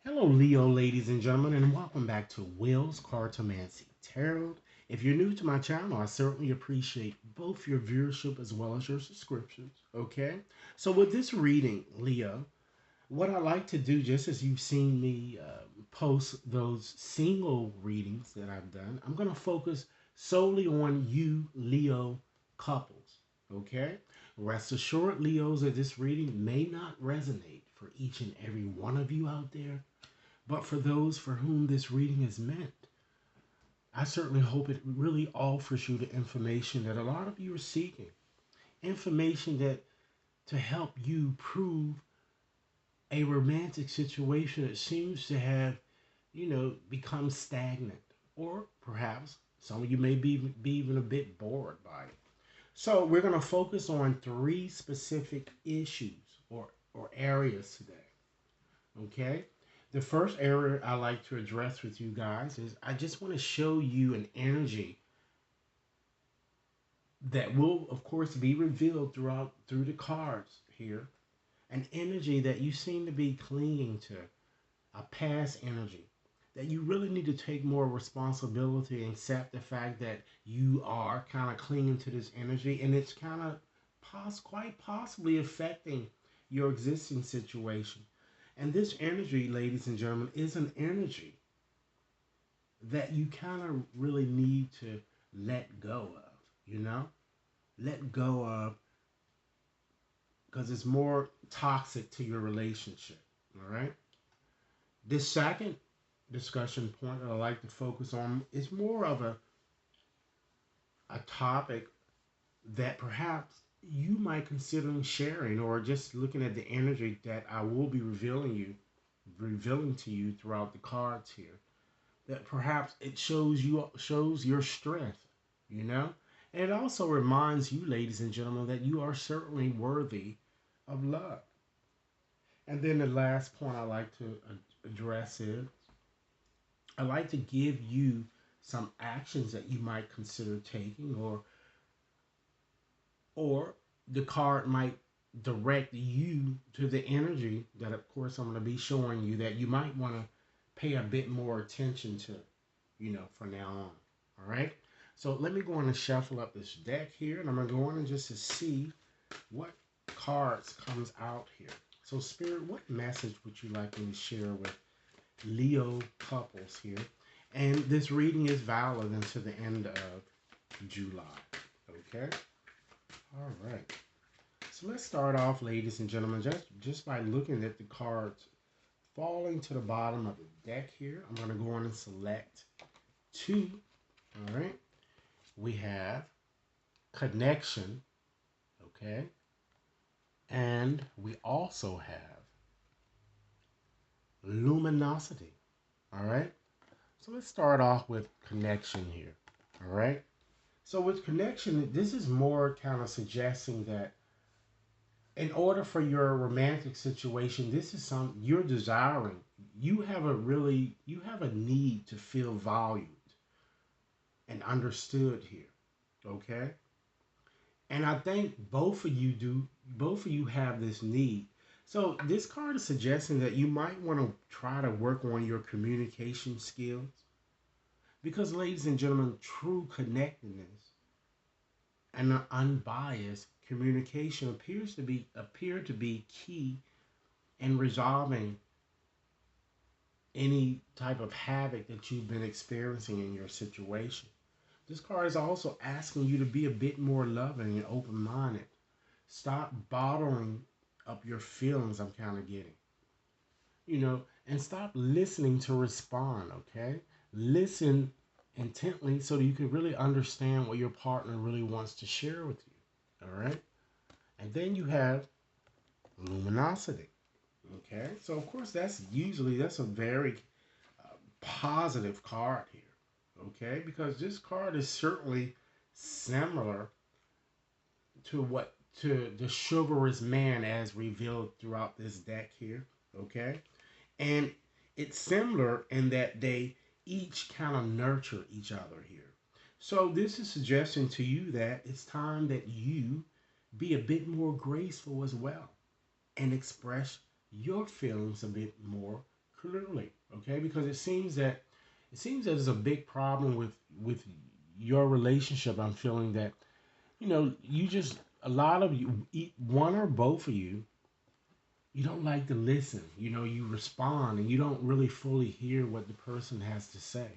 Hello, Leo, ladies and gentlemen, and welcome back to Will's Cartomancy Tarot. If you're new to my channel, I certainly appreciate both your viewership as well as your subscriptions. Okay, so with this reading, Leo, what I like to do, just as you've seen me post those single readings that I've done, I'm going to focus solely on you, Leo couples. Okay, rest assured, Leos, that this reading may not resonate for each and every one of you out there. But for those for whom this reading is meant, I certainly hope it really offers you the information that a lot of you are seeking. Information that to help you prove a romantic situation that seems to have, become stagnant. Or perhaps some of you may be even a bit bored by it. So we're going to focus on three specific issues or areas today. Okay? The first area I like to address with you guys is I just want to show you an energy that will, of course, be revealed through the cards here. An energy that you seem to be clinging to, a past energy that you really need to take more responsibility and accept the fact that you are kind of clinging to this energy and it's kind of quite possibly affecting your existing situation. And this energy, ladies and gentlemen, is an energy that you kind of really need to let go of, you know? Let go of because it's more toxic to your relationship, all right? This second discussion point that I like to focus on is more of a topic that perhaps you might consider sharing or just looking at the energy that I will be revealing to you throughout the cards here. That perhaps it shows your strength, you know? And it also reminds you, ladies and gentlemen, that you are certainly worthy of love. And then the last point I like to address is I like to give you some actions that you might consider taking or the card might direct you to the energy that of course I'm going to be showing you that you might want to pay a bit more attention to, from now on. All right. So let me go on and shuffle up this deck here, and I'm going to go on and just to see what cards comes out here. So Spirit, what message would you like me to share with Leo couples here? And this reading is valid until the end of July. Okay. All right. So let's start off, ladies and gentlemen, just by looking at the cards falling to the bottom of the deck here. I'm going to go on and select two. All right. We have connection. Okay. And we also have luminosity. All right. So let's start off with connection here. All right. So with connection, this is more kind of suggesting that in order for your romantic situation, this is something you're desiring. You have a need to feel valued and understood here. Okay? And I think both of you have this need. So this card is suggesting that you might want to try to work on your communication skills. Because ladies and gentlemen, true connectedness and unbiased communication appear to be key in resolving any type of havoc that you've been experiencing in your situation. This card is also asking you to be a bit more loving and open minded. Stop bottling up your feelings, I'm kind of getting. And stop listening to respond, okay? Listen intently so that you can really understand what your partner really wants to share with you, all right? And then you have luminosity. Okay, so of course that's a very positive card here. Okay, because this card is certainly similar to the chivalrous man as revealed throughout this deck here. Okay, and it's similar in that they each kind of nurture each other here. So this is suggesting to you that it's time that you be a bit more graceful as well and express your feelings a bit more Clearly, okay, because it seems that there's a big problem with your relationship. I'm feeling that you just a lot of you, one or both of you, you don't like to listen. You respond and you don't really fully hear what the person has to say,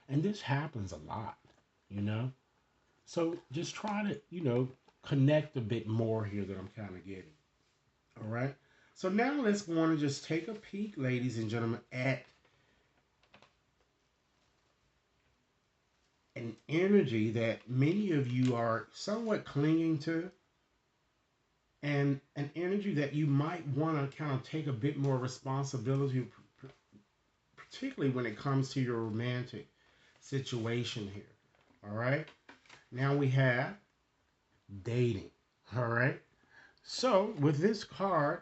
and this happens a lot. You know, so just try to connect a bit more here that I'm kind of getting. All right. So now let's go on and just take a peek, ladies and gentlemen, at an energy that many of you are somewhat clinging to, and an energy that you might want to kind of take a bit more responsibility, particularly when it comes to your romantic situation here. All right. Now we have dating. All right. So with this card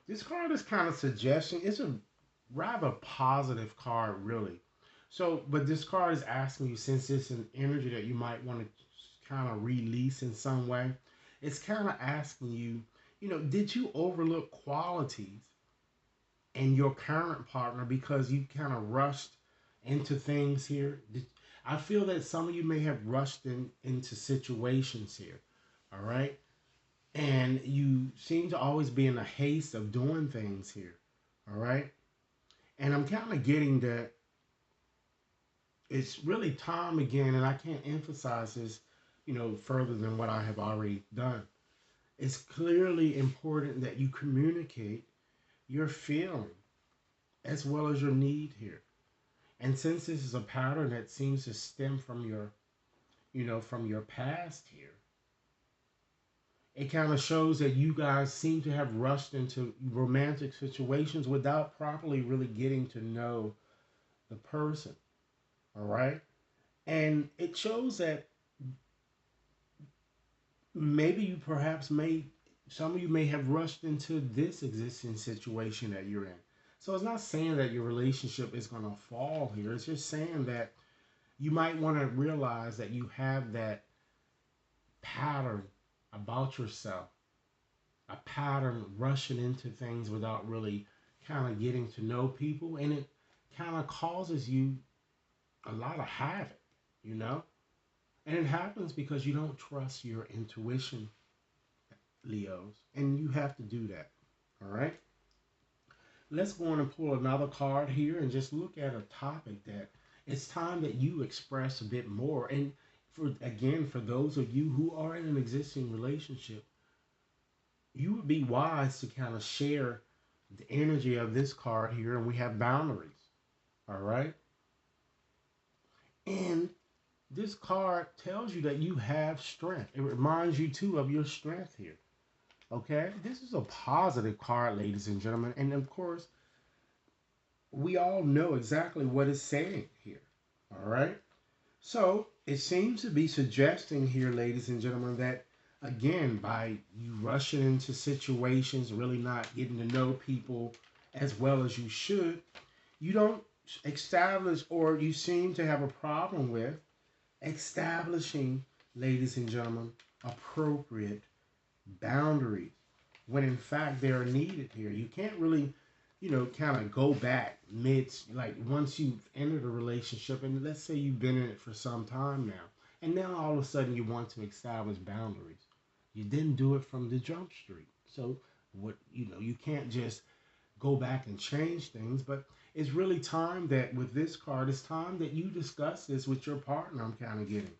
is kind of suggesting it's a rather positive card, really. So, but this card is asking you, since it's an energy that you might want to kind of release in some way, it's kind of asking you, did you overlook qualities in your current partner because you kind of rushed into things here? I feel that some of you may have rushed into situations here, all right? And you seem to always be in a haste of doing things here, all right? And I'm kind of getting that it's really time again, and I can't emphasize this, further than what I have already done. It's clearly important that you communicate your feeling as well as your need here. And since this is a pattern that seems to stem from your past here, it kind of shows that you guys seem to have rushed into romantic situations without properly really getting to know the person. All right. And it shows that maybe you perhaps may, some of you may have rushed into this existing situation that you're in. So it's not saying that your relationship is going to fall here. It's just saying that you might want to realize that you have that pattern about yourself, a pattern rushing into things without really kind of getting to know people. And it kind of causes you a lot of havoc, you know? And it happens because you don't trust your intuition, Leos. And you have to do that. All right? Let's go on and pull another card here and just look at a topic that it's time that you express a bit more. And for those of you who are in an existing relationship, you would be wise to kind of share the energy of this card here. And we have boundaries. All right? And this card tells you that you have strength. It reminds you too of your strength here. Okay? This is a positive card, ladies and gentlemen. And of course, we all know exactly what it's saying here. All right? So it seems to be suggesting here, ladies and gentlemen, that again, by you rushing into situations, really not getting to know people as well as you should, you don't establish, or you seem to have a problem with establishing, ladies and gentlemen, appropriate boundaries when in fact they are needed here. You can't really, kind of go back mid, like once you've entered a relationship, and let's say you've been in it for some time now, and now all of a sudden you want to establish boundaries. You didn't do it from the jump street. So what, you can't just go back and change things, but it's really time that with this card, it's time that you discuss this with your partner. I'm kind of getting.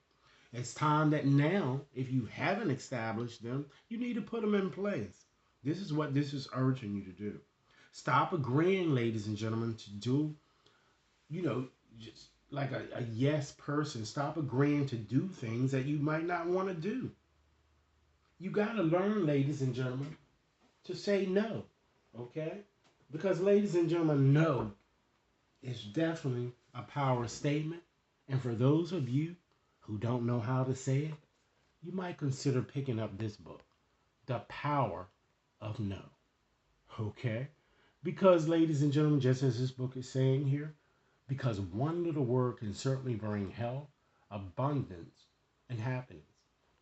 It's time that now, if you haven't established them, you need to put them in place. This is what this is urging you to do. Stop agreeing, ladies and gentlemen, to do, you know, just like a yes person. Stop agreeing to do things that you might not want to do. You got to learn, ladies and gentlemen, to say no, okay? Because, ladies and gentlemen, no is definitely a power statement. And for those of you who don't know how to say it, you might consider picking up this book, The Power of No. Okay? Because, ladies and gentlemen, just as this book is saying here, because one little word can certainly bring health, abundance, and happiness.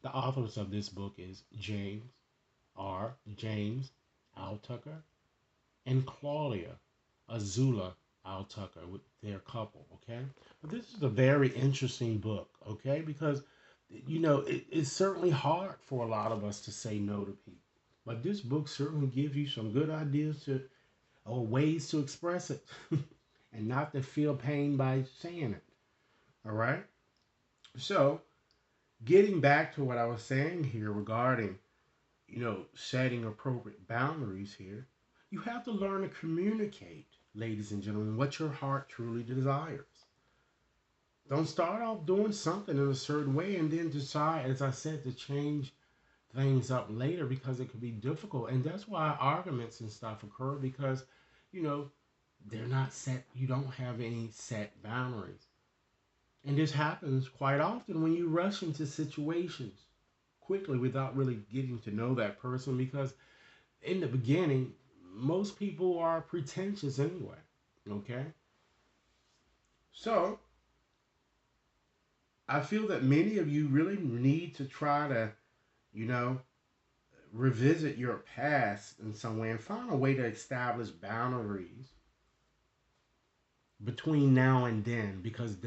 The authors of this book is James Altucher and Claudia Azula Al Tucker with their couple, okay? But this is a very interesting book, okay? Because, it's certainly hard for a lot of us to say no to people. But this book certainly gives you some good ideas to or ways to express it and not to feel pain by saying it, all right? So, getting back to what I was saying here regarding, setting appropriate boundaries here, you have to learn to communicate, ladies and gentlemen, what your heart truly desires. Don't start off doing something in a certain way and then decide, as I said, to change things up later because it could be difficult. And that's why arguments and stuff occur because, you know, they're not set, you don't have any set boundaries. And this happens quite often when you rush into situations quickly without really getting to know that person because in the beginning, most people are pretentious anyway. Okay? So, I feel that many of you really need to try to, you know, revisit your past in some way and find a way to establish boundaries between now and then because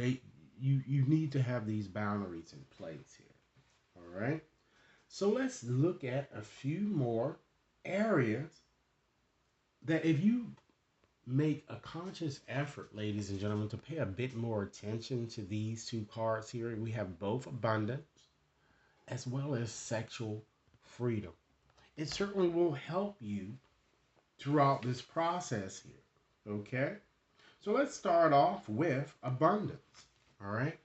you need to have these boundaries in place here. All right? So let's look at a few more areas that if you make a conscious effort, ladies and gentlemen, to pay a bit more attention to these two cards here, we have both abundance as well as sexual freedom. It certainly will help you throughout this process here. Okay? So let's start off with abundance. All right?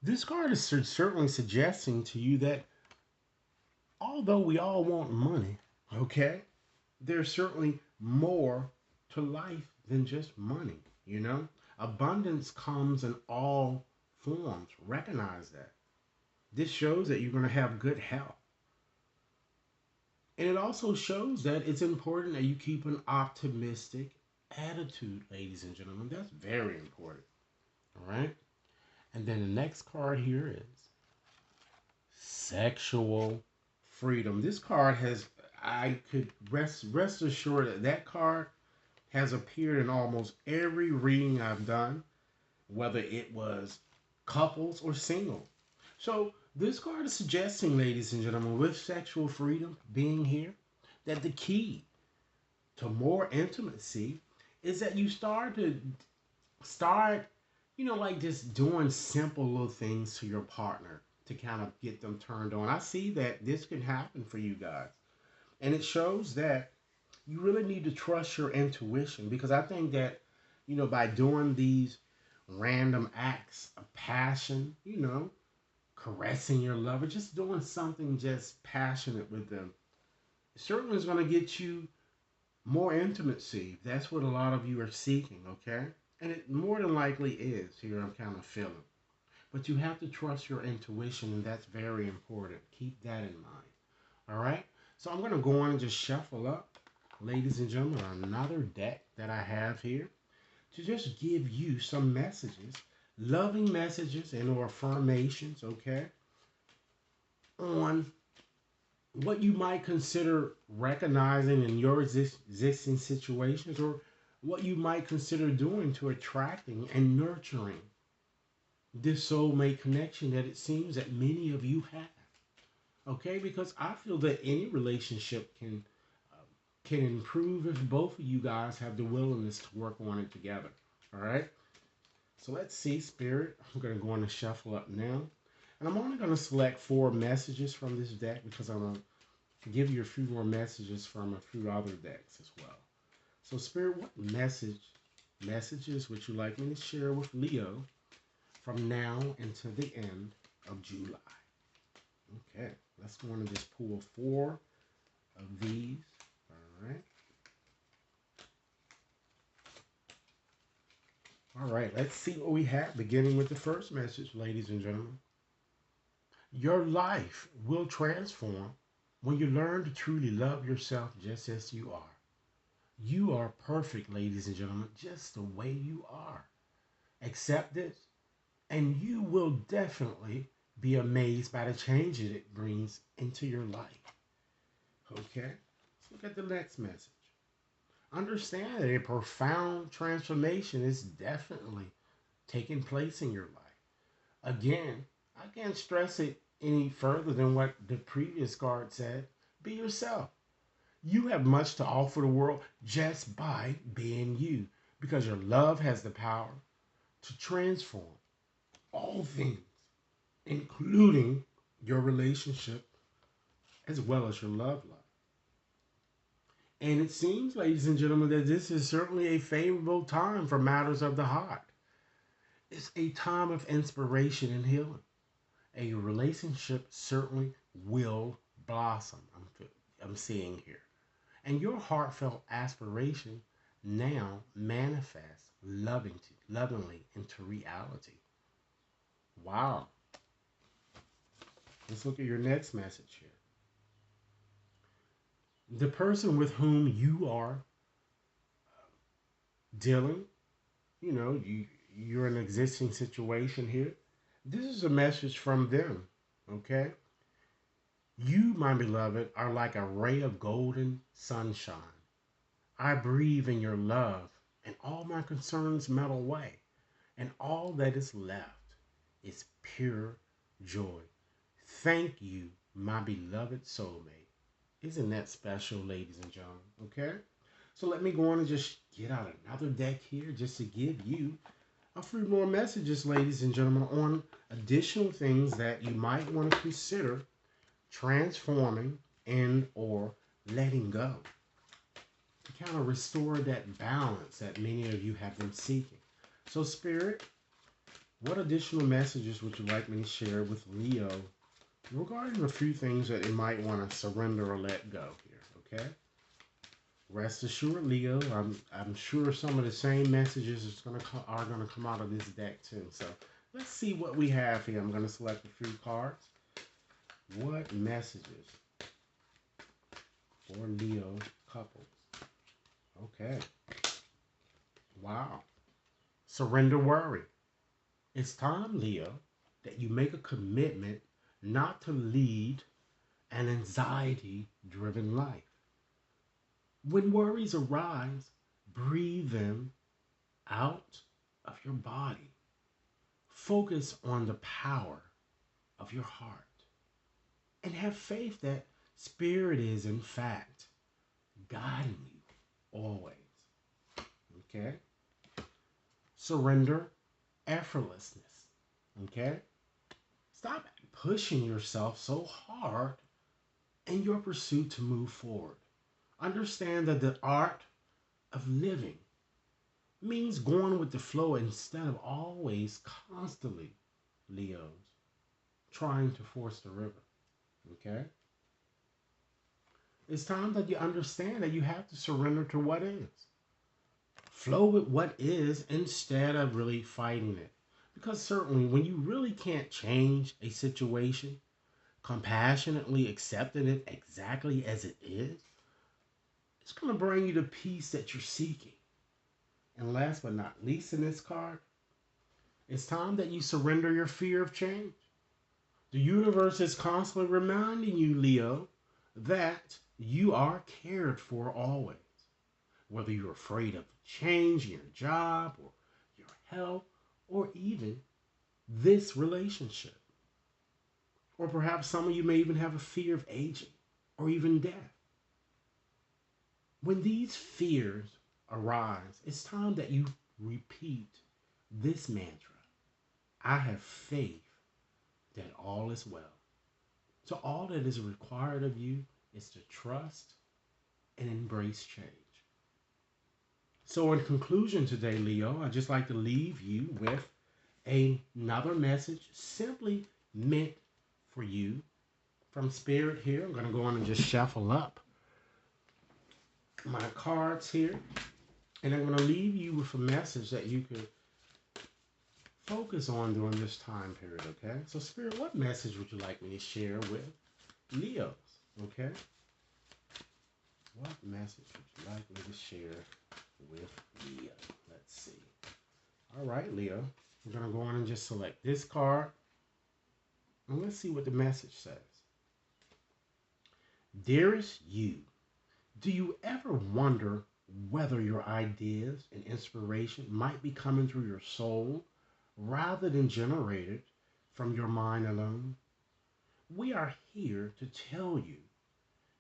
This card is certainly suggesting to you that although we all want money, okay, there's certainly more to life than just money. Abundance comes in all forms. Recognize that. This shows that you're going to have good health. And it also shows that it's important that you keep an optimistic attitude, ladies and gentlemen. That's very important. All right? And then the next card here is sexual freedom. This card has, I could rest assured that that card has appeared in almost every reading I've done, whether it was couples or single. So this card is suggesting, ladies and gentlemen, with sexual freedom being here, that the key to more intimacy is that you start, like just doing simple little things to your partner to kind of get them turned on. I see that this can happen for you guys. And it shows that you really need to trust your intuition because I think that, by doing these random acts of passion, caressing your lover, just doing something just passionate with them, it certainly is going to get you more intimacy. That's what a lot of you are seeking, okay? And it more than likely is here, I'm kind of feeling. But you have to trust your intuition, and that's very important. Keep that in mind. All right? So I'm going to go on and just shuffle up, ladies and gentlemen, another deck that I have here to just give you some messages, loving messages and or affirmations, okay, on what you might consider recognizing in your existing situations or what you might consider doing to attracting and nurturing this soulmate connection that it seems that many of you have. Okay, because I feel that any relationship can improve if both of you guys have the willingness to work on it together. All right. So let's see, Spirit. I'm going to go on and shuffle up now. And I'm only going to select 4 messages from this deck because I'm going to give you a few more messages from a few other decks as well. So, Spirit, what messages would you like me to share with Leo from now until the end of July? Okay, let's go on and just pull 4 of these. All right. All right, let's see what we have, beginning with the first message, ladies and gentlemen. Your life will transform when you learn to truly love yourself just as you are. You are perfect, ladies and gentlemen, just the way you are. Accept this, and you will definitely be amazed by the changes it brings into your life. Okay, let's look at the next message. understand that a profound transformation is definitely taking place in your life. Again, I can't stress it any further than what the previous card said. Be yourself. You have much to offer the world just by being you, because your love has the power to transform all things, including your relationship as well as your love life. And it seems, ladies and gentlemen, that this is certainly a favorable time for matters of the heart. It's a time of inspiration and healing. A relationship certainly will blossom. I'm seeing here. And your heartfelt aspiration now manifests lovingly into reality. Wow. Let's look at your next message here. The person with whom you are dealing, you're in an existing situation here. This is a message from them, okay? You, my beloved, are like a ray of golden sunshine. I breathe in your love, and all my concerns melt away, and all that is left is pure joy. Thank you, my beloved soulmate. Isn't that special, ladies and gentlemen? Okay? So let me go on and just get out another deck here just to give you a few more messages, ladies and gentlemen, on additional things that you might want to consider transforming and or letting go to kind of restore that balance that many of you have been seeking. So, Spirit, what additional messages would you like me to share with Leo regarding a few things that you might want to surrender or let go here? Okay. Rest assured, Leo, I'm sure some of the same messages are gonna come out of this deck too. So let's see what we have here. I'm gonna select a few cards. What messages for Leo couples? Okay. Wow. Surrender worry. It's time, Leo, that you make a commitment not to lead an anxiety-driven life. When worries arise, breathe them out of your body. Focus on the power of your heart and have faith that Spirit is, in fact, guiding you always. Okay? Surrender effortlessness. Okay? Stop pushing yourself so hard in your pursuit to move forward. Understand that the art of living means going with the flow instead of always constantly, Leos, trying to force the river. Okay? It's time that you understand that you have to surrender to what is. Flow with what is instead of really fighting it. Because certainly when you really can't change a situation, compassionately accepting it exactly as it is, it's going to bring you the peace that you're seeking. And last but not least in this card, it's time that you surrender your fear of change. The universe is constantly reminding you, Leo, that you are cared for always. Whether you're afraid of change in your job or your health or even this relationship. Or perhaps some of you may even have a fear of aging or even death. When these fears arise, it's time that you repeat this mantra. I have faith that all is well. So all that is required of you is to trust and embrace change. So in conclusion today, Leo, I'd just like to leave you with another message simply meant for you from Spirit here. I'm going to go on and just shuffle up my cards here. And I'm going to leave you with a message that you could focus on during this time period, okay? So, Spirit, what message would you like me to share with Leos, okay? What message would you like me to share with Leo? Let's see. All right, Leo. We're going to go on and just select this card. And let's see what the message says. Dearest you, do you ever wonder whether your ideas and inspiration might be coming through your soul rather than generated from your mind alone. We are here to tell you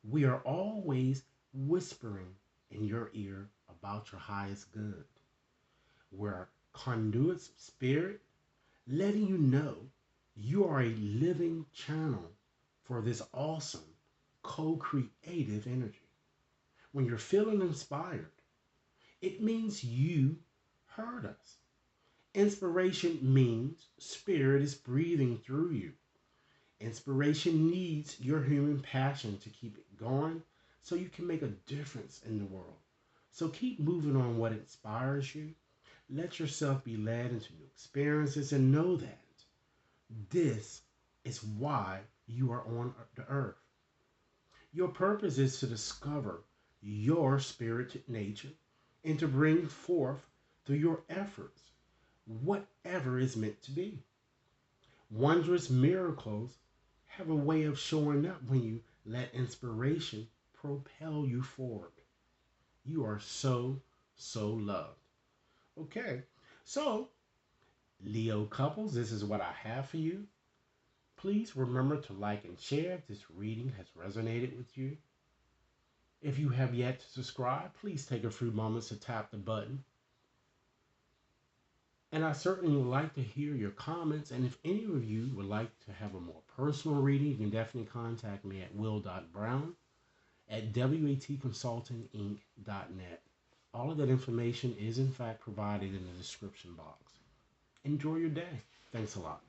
we are always whispering in your ear about your highest good. We're conduits of spirit, letting you know you are a living channel for this awesome co creative energy. When you're feeling inspired, it means you heard us. Inspiration means spirit is breathing through you. Inspiration needs your human passion to keep it going so you can make a difference in the world. So keep moving on what inspires you. Let yourself be led into new experiences and know that this is why you are on the earth. Your purpose is to discover your spirited nature and to bring forth through your efforts whatever is meant to be. Wondrous miracles have a way of showing up when you let inspiration propel you forward. You are so, so loved. Okay, so Leo couples, this is what I have for you. Please remember to like and share if this reading has resonated with you. If you have yet to subscribe, please take a few moments to tap the button. And I certainly would like to hear your comments. And if any of you would like to have a more personal reading, you can definitely contact me at will.brown at watconsultinginc.net. All of that information is in fact provided in the description box. Enjoy your day. Thanks a lot.